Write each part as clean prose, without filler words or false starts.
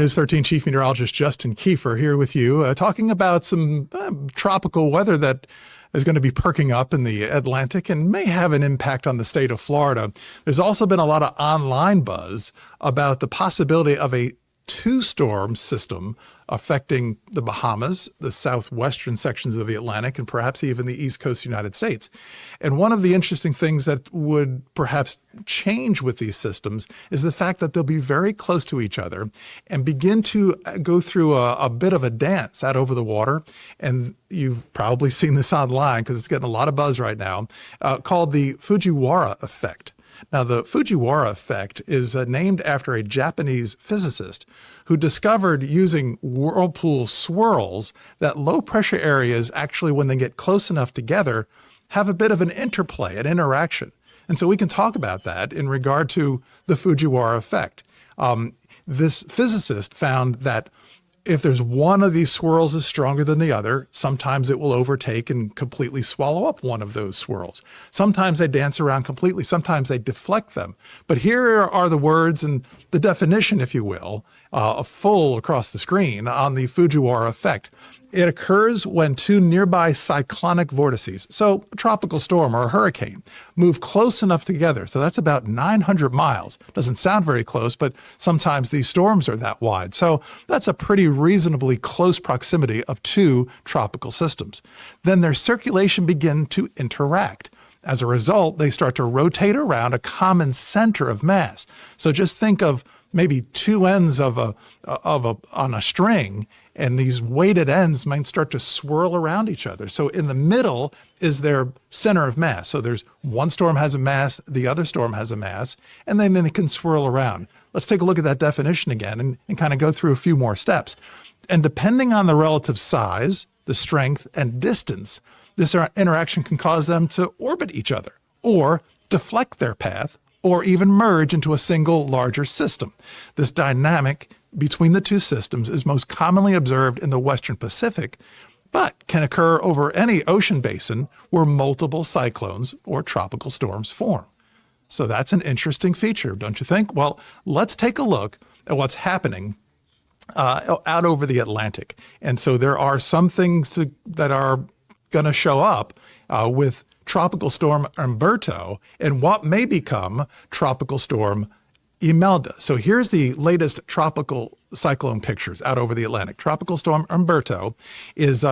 News 13 Chief Meteorologist Justin Kiefer here with you, talking about some tropical weather that is going to be perking up in the Atlantic and may have an impact on the state of Florida. There's also been a lot of online buzz about the possibility of a two-storm system affecting the Bahamas, the southwestern sections of the Atlantic, and perhaps even the East Coast United States. And one of the interesting things that would perhaps change with these systems is the fact that they'll be very close to each other and begin to go through a bit of a dance out over the water. And you've probably seen this online because it's getting a lot of buzz right now, called the Fujiwara effect. Now, the Fujiwara effect is named after a Japanese physicist who discovered using whirlpool swirls that low pressure areas actually, when they get close enough together, have a bit of an interplay, an interaction. And so we can talk about that in regard to the Fujiwara effect. This physicist found that if there's one of these swirls is stronger than the other, sometimes it will overtake and completely swallow up one of those swirls. Sometimes they dance around completely. Sometimes they deflect them. But here are the words and the definition, if you will, full across the screen on the Fujiwara effect. It occurs when two nearby cyclonic vortices, so a tropical storm or a hurricane, move close enough together. So that's about 900 miles. Doesn't sound very close, but sometimes these storms are that wide. So that's a pretty reasonably close proximity of two tropical systems. Then their circulation begin to interact. As a result, they start to rotate around a common center of mass. So just think of maybe two ends on a string, and these weighted ends might start to swirl around each other. So in the middle is their center of mass. So there's one storm has a mass, the other storm has a mass, and then they can swirl around. Let's take a look at that definition again and kind of go through a few more steps. And depending on the relative size, the strength, and distance, this interaction can cause them to orbit each other or deflect their path or even merge into a single larger system. This dynamic between the two systems is most commonly observed in the Western Pacific, but can occur over any ocean basin where multiple cyclones or tropical storms form. So that's an interesting feature, don't you think? Well, let's take a look at what's happening out over the Atlantic. And so there are some things that are going to show up with Tropical Storm Umberto and what may become Tropical Storm Imelda. So here's the latest tropical cyclone pictures out over the Atlantic. Tropical Storm Umberto is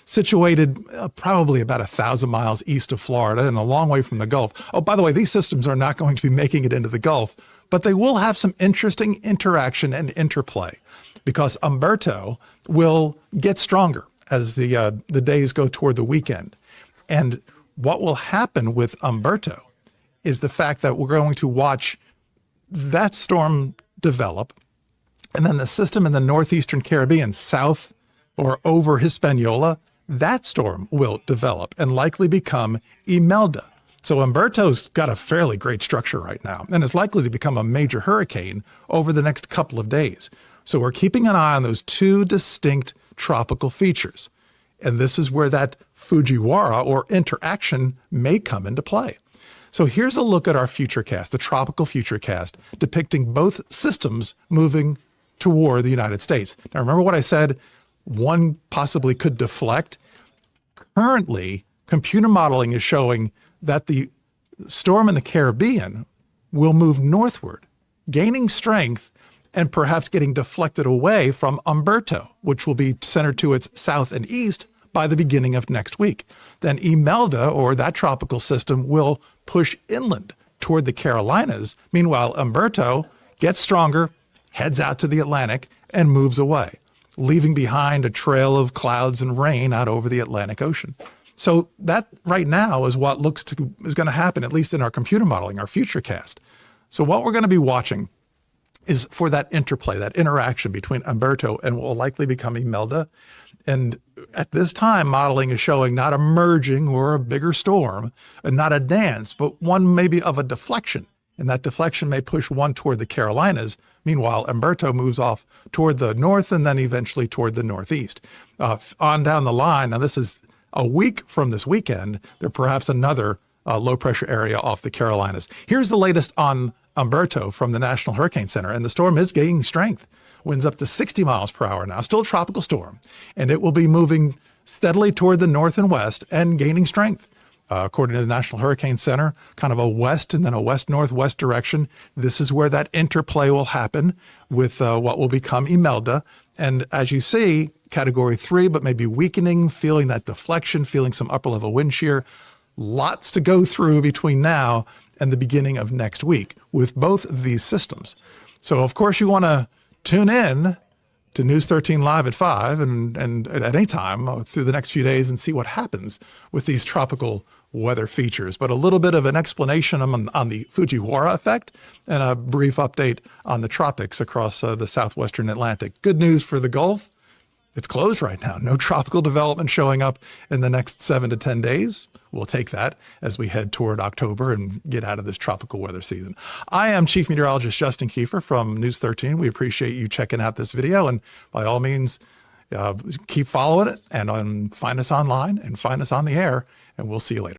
situated probably about 1,000 miles east of Florida and a long way from the Gulf. Oh, by the way, these systems are not going to be making it into the Gulf, but they will have some interesting interaction and interplay because Umberto will get stronger as the days go toward the weekend. And what will happen with Umberto is the fact that we're going to watch that storm develop, and then the system in the northeastern Caribbean, south or over Hispaniola, that storm will develop and likely become Imelda. So Umberto's got a fairly great structure right now and is likely to become a major hurricane over the next couple of days. So we're keeping an eye on those two distinct tropical features. And this is where that Fujiwara or interaction may come into play. So here's a look at our futurecast, the tropical futurecast, depicting both systems moving toward the United States. Now remember what I said, one possibly could deflect. Currently, computer modeling is showing that the storm in the Caribbean will move northward, gaining strength and perhaps getting deflected away from Umberto, which will be centered to its south and east by the beginning of next week. Then Imelda, or that tropical system, will push inland toward the Carolinas. Meanwhile, Umberto gets stronger, heads out to the Atlantic, and moves away, leaving behind a trail of clouds and rain out over the Atlantic Ocean. So that right now is what is going to happen, at least in our computer modeling, our futurecast. So what we're going to be watching is for that interplay, that interaction between Umberto and what will likely become Imelda. And at this time, modeling is showing not a merging or a bigger storm, and not a dance, but one maybe of a deflection. And that deflection may push one toward the Carolinas. Meanwhile, Umberto moves off toward the north and then eventually toward the northeast. On down the line, now this is a week from this weekend, there perhaps another low pressure area off the Carolinas. Here's the latest on Umberto from the National Hurricane Center, and the storm is gaining strength. winds up to 60 miles per hour now, still a tropical storm, and it will be moving steadily toward the north and west and gaining strength. According to the National Hurricane Center, kind of a west and then a west-northwest direction. This is where that interplay will happen with what will become Imelda. And as you see, Category 3, but maybe weakening, feeling that deflection, feeling some upper-level wind shear. Lots to go through between now and the beginning of next week with both of these systems. So, of course, you want to tune in to News 13 Live at 5 and at any time through the next few days and see what happens with these tropical weather features. But a little bit of an explanation on the Fujiwara effect and a brief update on the tropics across the southwestern Atlantic. Good news for the Gulf. It's closed right now. No tropical development showing up in the next 7 to 10 days. We'll take that as we head toward October and get out of this tropical weather season. I am Chief Meteorologist Justin Kiefer from News 13. We appreciate you checking out this video, and by all means, keep following it and find us online and find us on the air, and we'll see you later.